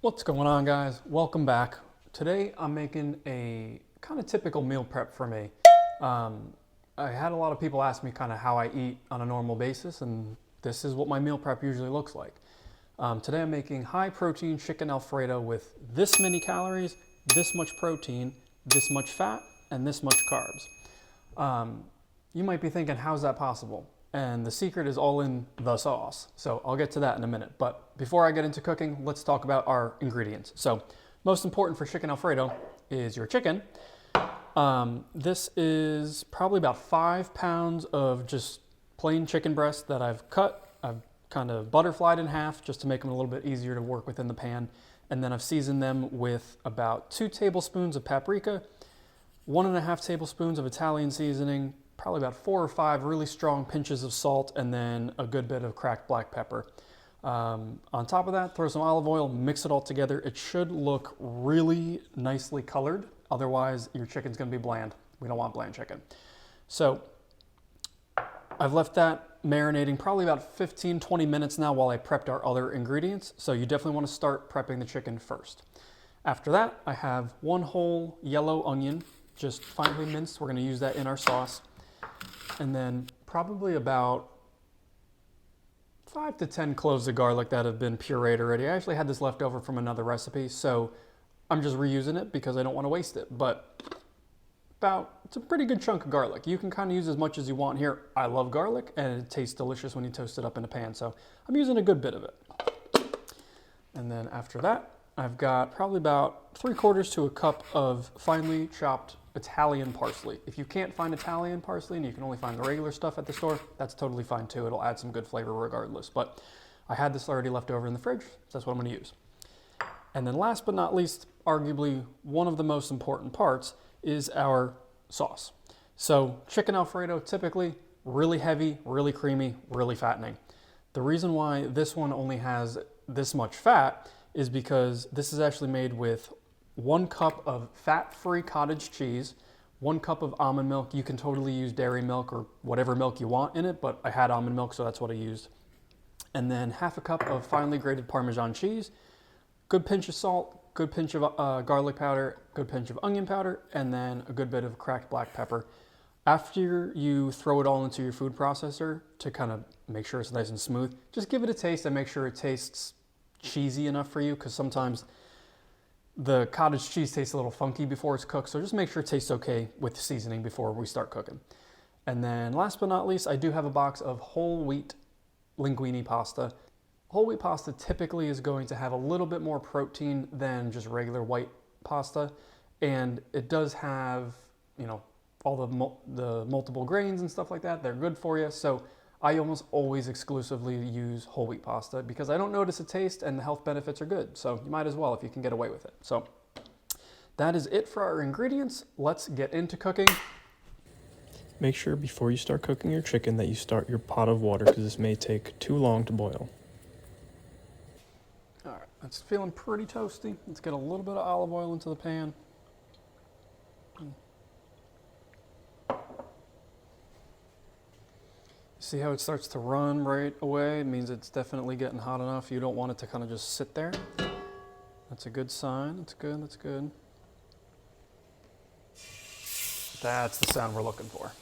What's going on, guys? Welcome back. Today I'm making a kind of typical meal prep for me. I had a lot of people ask me kind of how I eat on a normal basis, and this is what my meal prep usually looks like. Today I'm making high protein chicken Alfredo with this many calories, this much protein, this much fat, and this much carbs. You might be thinking, how's that possible? And the secret is all in the sauce. So I'll get to that in a minute. But before I get into cooking, let's talk about our ingredients. So most important for chicken Alfredo is your chicken. This is probably about 5 pounds of just plain chicken breast that I've cut. I've kind of butterflied in half just to make them a little bit easier to work with in the pan. And then I've seasoned them with about 2 tablespoons of paprika, 1.5 tablespoons of Italian seasoning, probably about 4 or 5 really strong pinches of salt, and then a good bit of cracked black pepper. On top of that, throw some olive oil, mix it all together. It should look really nicely colored. Otherwise, your chicken's gonna be bland. We don't want bland chicken. So I've left that marinating probably about 15-20 minutes now while I prepped our other ingredients. So you definitely wanna start prepping the chicken first. After that, I have 1 whole yellow onion, just finely minced. We're gonna use that in our sauce. And then probably about 5 to 10 cloves of garlic that have been pureed already. I actually had this left over from another recipe, so I'm just reusing it because I don't want to waste it. But it's a pretty good chunk of garlic. You can kind of use as much as you want here. I love garlic, and it tastes delicious when you toast it up in a pan, so I'm using a good bit of it. And then after that, I've got probably about 3/4 to a cup of finely chopped Italian parsley. If you can't find Italian parsley and you can only find the regular stuff at the store, that's totally fine too. It'll add some good flavor regardless. But I had this already left over in the fridge, so that's what I'm going to use. And then last but not least, arguably one of the most important parts is our sauce. So chicken Alfredo, typically really heavy, really creamy, really fattening. The reason why this one only has this much fat is because this is actually made with 1 cup of fat-free cottage cheese, 1 cup of almond milk. You can totally use dairy milk or whatever milk you want in it, but I had almond milk, so that's what I used. And then 1/2 cup of finely grated Parmesan cheese, good pinch of salt, good pinch of garlic powder, good pinch of onion powder, and then a good bit of cracked black pepper. After you throw it all into your food processor to kind of make sure it's nice and smooth, just give it a taste and make sure it tastes cheesy enough for you, because sometimes the cottage cheese tastes a little funky before it's cooked, so just make sure it tastes okay with the seasoning before we start cooking. And then last but not least, I do have a box of whole wheat linguine pasta. Whole wheat pasta typically is going to have a little bit more protein than just regular white pasta, and it does have, all the multiple grains and stuff like that. They're good for you, so I almost always exclusively use whole wheat pasta because I don't notice a taste and the health benefits are good. So you might as well if you can get away with it. So that is it for our ingredients. Let's get into cooking. Make sure before you start cooking your chicken that you start your pot of water because this may take too long to boil. All right, it's feeling pretty toasty. Let's get a little bit of olive oil into the pan. See how it starts to run right away? It means it's definitely getting hot enough. You don't want it to kind of just sit there. That's a good sign. That's good, that's good. That's the sound we're looking for.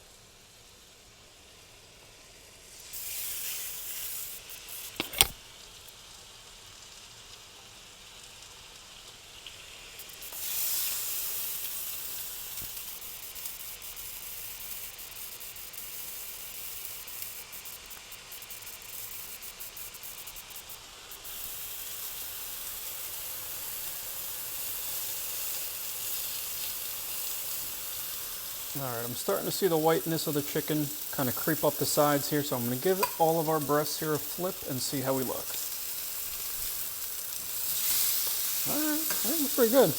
All right, I'm starting to see the whiteness of the chicken kind of creep up the sides here, so I'm going to give all of our breasts here a flip and see how we look. All right, I think it's pretty good.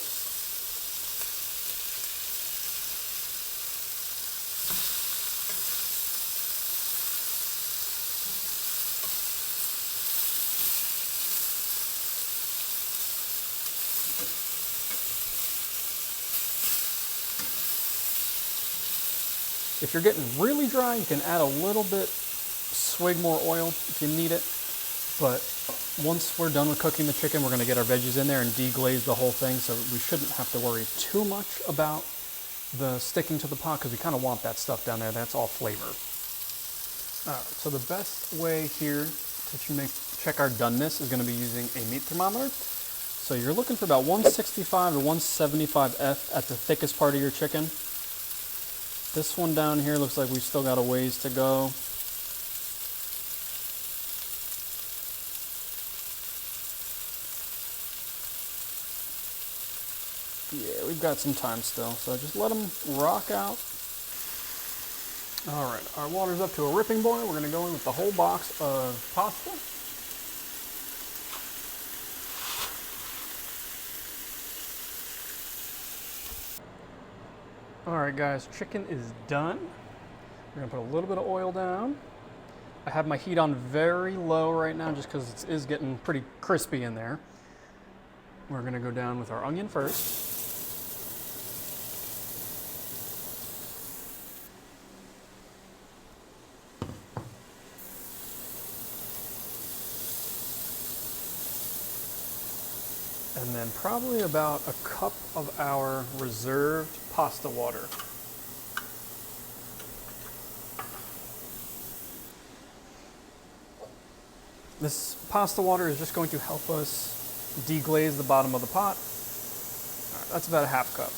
If you're getting really dry, you can add a little bit, swig more oil if you need it. But Once we're done with cooking the chicken, we're gonna get our veggies in there and deglaze the whole thing, so we shouldn't have to worry too much about the sticking to the pot, because we kind of want that stuff down there. That's all flavor. All right, so the best way here to check our doneness is gonna be using a meat thermometer. So you're looking for about 165 to 175 F at the thickest part of your chicken. This one down here looks like we've still got a ways to go. Yeah, we've got some time still, so just let them rock out. All right, our water's up to a ripping boil. We're gonna go in with the whole box of pasta. All right, guys, chicken is done. We're gonna put a little bit of oil down. I have my heat on very low right now just because it is getting pretty crispy in there. We're gonna go down with our onion first. And then probably about a cup of our reserved pasta water. This pasta water is just going to help us deglaze the bottom of the pot. All right, that's about a half cup.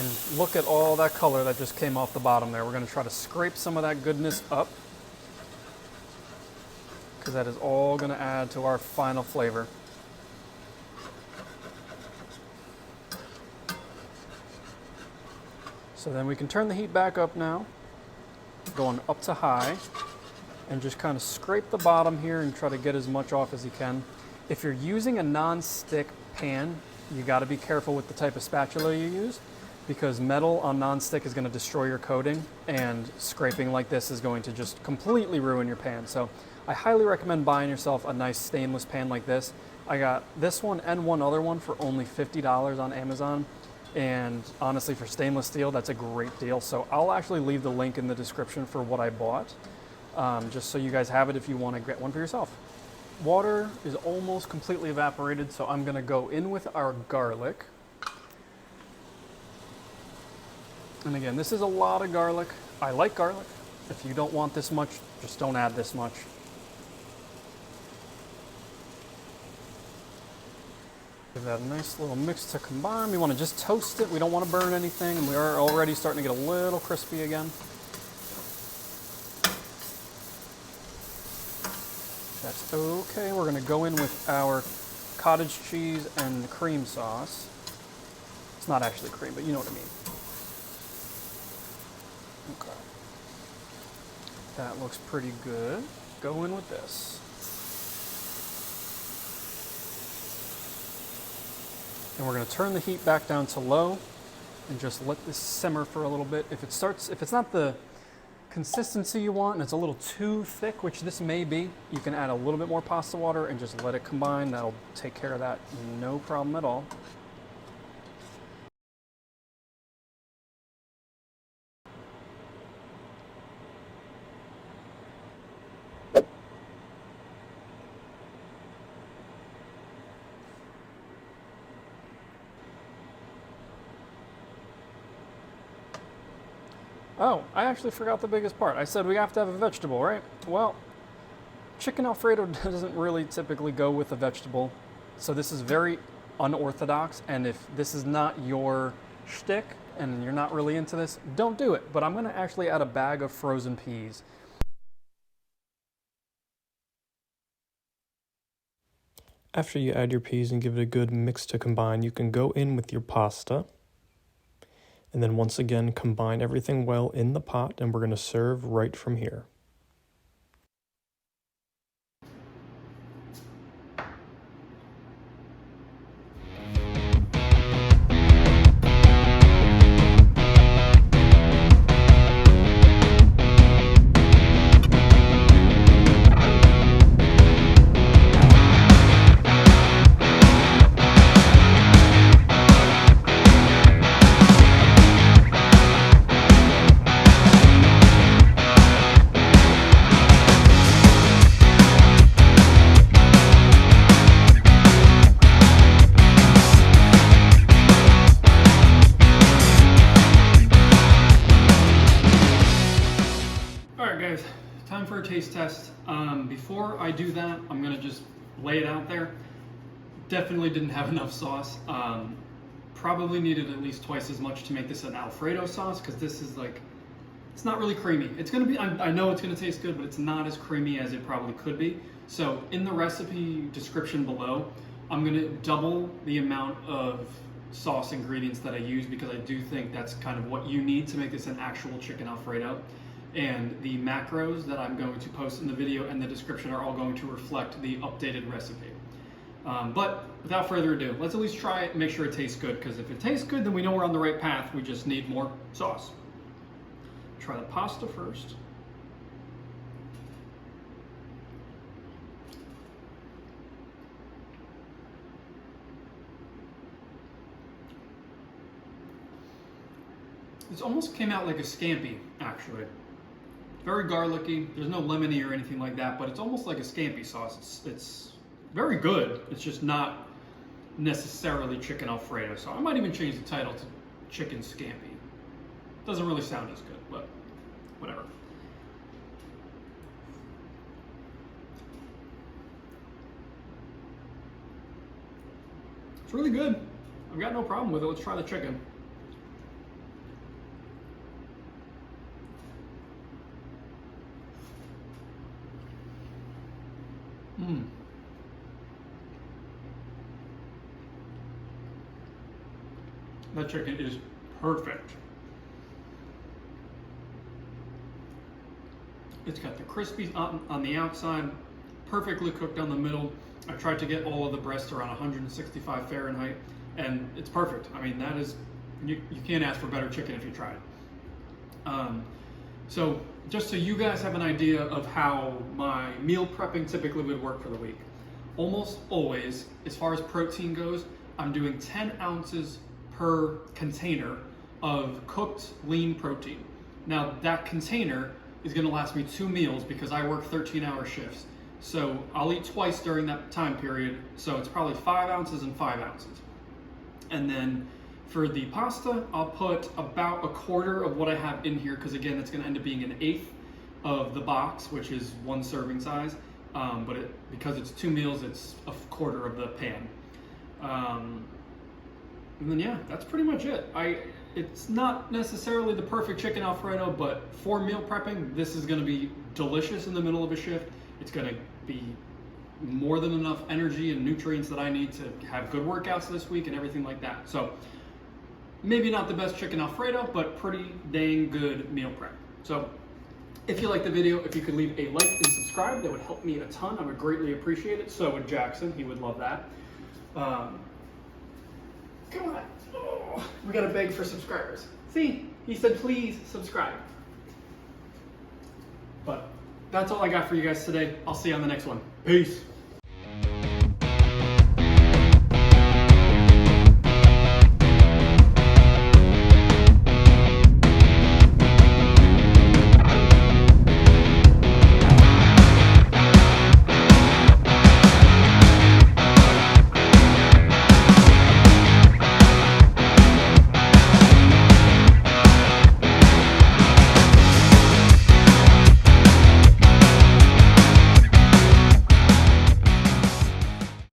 And look at all that color that just came off the bottom there. We're going to try to scrape some of that goodness up, because that is all going to add to our final flavor. So then we can turn the heat back up now, going up to high, and just kind of scrape the bottom here and try to get as much off as you can. If you're using a non-stick pan, you got to be careful with the type of spatula you use, because metal on non-stick is going to destroy your coating, and scraping like this is going to just completely ruin your pan. So I highly recommend buying yourself a nice stainless pan like this. I got this one and one other one for only $50 on Amazon. And honestly, for stainless steel, that's a great deal. So I'll actually leave the link in the description for what I bought, just so you guys have it if you want to get one for yourself. Water is almost completely evaporated, so I'm gonna go in with our garlic. And again, this is a lot of garlic. I like garlic. If you don't want this much, just don't add this much. Give that a nice little mix to combine. We want to just toast it. We don't want to burn anything, and we are already starting to get a little crispy again. That's okay. We're going to go in with our cottage cheese and cream sauce. It's not actually cream, but you know what I mean. Okay. That looks pretty good. Go in with this. And we're going to turn the heat back down to low and just let this simmer for a little bit. If it's not the consistency you want and it's a little too thick, which this may be, you can add a little bit more pasta water and just let it combine. That'll take care of that, no problem at all. Oh, I actually forgot the biggest part. I said we have to have a vegetable, right? Well, chicken Alfredo doesn't really typically go with a vegetable. So this is very unorthodox, and if this is not your shtick and you're not really into this, don't do it. But I'm gonna actually add a bag of frozen peas. After you add your peas and give it a good mix to combine, you can go in with your pasta. And then once again, combine everything well in the pot, and we're going to serve right from here. Before I do that, I'm gonna just lay it out there. Definitely didn't have enough sauce. Probably needed at least twice as much to make this an Alfredo sauce, because this is like, it's not really creamy. It's gonna be, I know it's gonna taste good, but it's not as creamy as it probably could be. So in the recipe description below, I'm gonna double the amount of sauce ingredients that I use, because I do think that's kind of what you need to make this an actual chicken Alfredo. And the macros that I'm going to post in the video and the description are all going to reflect the updated recipe. But without further ado, let's at least try it and make sure it tastes good, because if it tastes good, then we know we're on the right path. We just need more sauce. Try the pasta first. This almost came out like a scampi, actually. Very garlicky. There's no lemony or anything like that, but it's almost like a scampi sauce. It's very good. It's just not necessarily chicken Alfredo. So I might even change the title to chicken scampi. Doesn't really sound as good, but whatever. It's really good. I've got no problem with it. Let's try the chicken. That chicken is perfect. It's got the crispy on the outside, perfectly cooked on the middle. I tried to get all of the breasts around 165 Fahrenheit, and it's perfect. I mean, that is, you can't ask for better chicken if you try it. So just so you guys have an idea of how my meal prepping typically would work for the week. Almost always, as far as protein goes, I'm doing 10 ounces per container of cooked lean protein. Now that container is gonna last me 2 meals because I work 13-hour shifts. So I'll eat twice during that time period. So it's probably 5 ounces and 5 ounces. And then for the pasta, I'll put about a quarter of what I have in here, because again, it's gonna end up being an eighth of the box, which is 1 serving size. But because it's 2 meals, it's a quarter of the pan. And then yeah, that's pretty much it. It's not necessarily the perfect chicken Alfredo, but for meal prepping, this is gonna be delicious in the middle of a shift. It's gonna be more than enough energy and nutrients that I need to have good workouts this week and everything like that. So maybe not the best chicken Alfredo, but pretty dang good meal prep. So if you liked the video, if you could leave a like and subscribe, that would help me a ton. I would greatly appreciate it. So would Jackson, he would love that. Come on. Oh, we gotta beg for subscribers. See, he said please subscribe. But that's all I got for you guys today. I'll see you on the next one. Peace.